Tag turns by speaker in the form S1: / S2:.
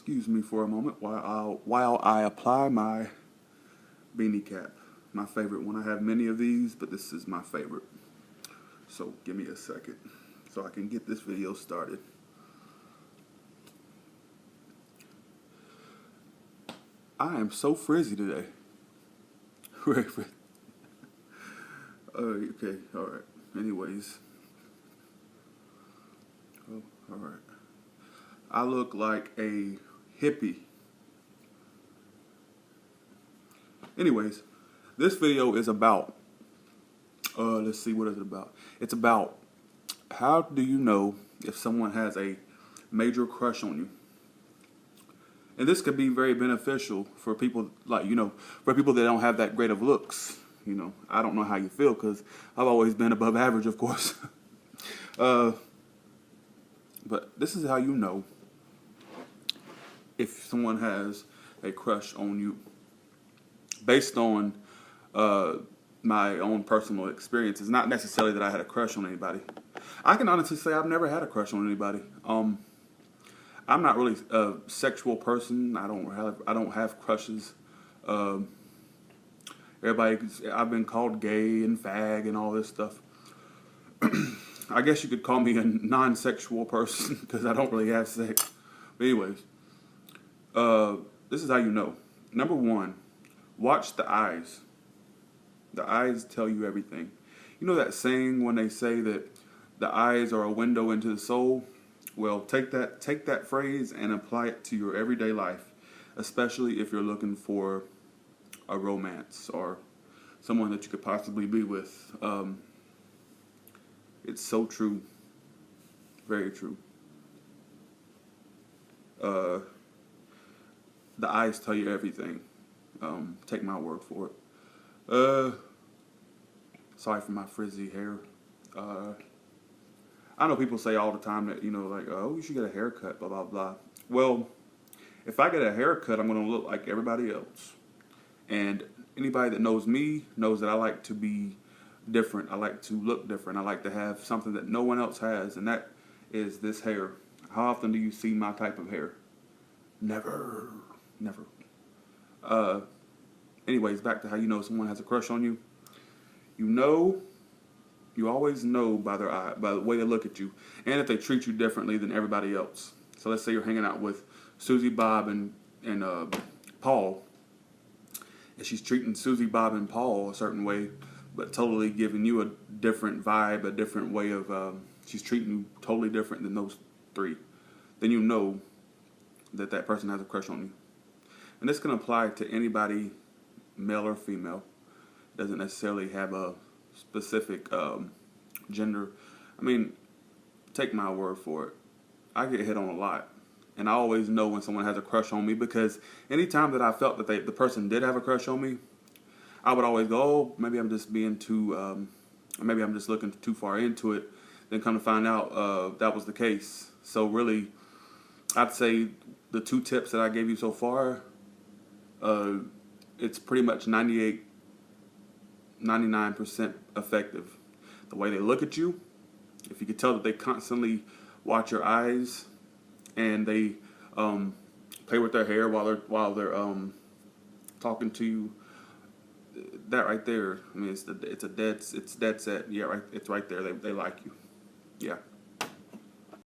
S1: Excuse me for a moment while I apply my beanie cap. My favorite one. I have many of these, but this is my favorite. So give me a second so I can get this video started. I am so frizzy today. Okay, alright. Anyways. Oh, alright. I look like a hippie. Anyways, this video is about, let's see, what is it about? It's about how do you know if someone has a major crush on you? And this could be very beneficial for people for people that don't have that great of looks. I don't know how you feel because I've always been above average, of course. But this is how you know if someone has a crush on you. Based on my own personal experience. It's not necessarily that I had a crush on anybody. I can honestly say I've never had a crush on anybody. I'm not really a sexual person. I don't have crushes. I've been called gay and fag and all this stuff. I guess you could call me a non-sexual person because I don't really have sex. But anyways, this is how you know. Number one, watch the eyes. The eyes tell you everything. You know that saying when they say that the eyes are a window into the soul? Well, take that phrase and apply it to your everyday life, especially if you're looking for a romance or someone that you could possibly be with. It's so true. Very true. The eyes tell you everything. Take my word for it. Sorry for my frizzy hair. I know people say all the time that, oh, you should get a haircut, blah, blah, blah. Well, if I get a haircut, I'm going to look like everybody else. And anybody that knows me knows that I like to be different. I like to look different. I like to have something that no one else has, and that is this hair. How often do you see my type of hair? Never. Never. Anyways, back to how you know someone has a crush on you. You always know by their eye, by the way they look at you, and if they treat you differently than everybody else. So let's say you're hanging out with Susie, Bob, and Paul, and she's treating Susie, Bob, and Paul a certain way, but totally giving you a different vibe, a different way of, she's treating you totally different than those three. Then you know that person has a crush on you. And this can apply to anybody, male or female. It doesn't necessarily have a specific gender. I mean, take my word for it. I get hit on a lot. And I always know when someone has a crush on me because anytime that I felt that the person did have a crush on me, I would always go, oh, maybe I'm just being too, maybe I'm just looking too far into it. Then come to find out that was the case. So really, I'd say the two tips that I gave you so far, it's pretty much 99% effective. The way they look at you, if you could tell that they constantly watch your eyes and they play with their hair while they're talking to you, that right there, I mean, it's dead set. Yeah, right. It's right there. They like you. Yeah.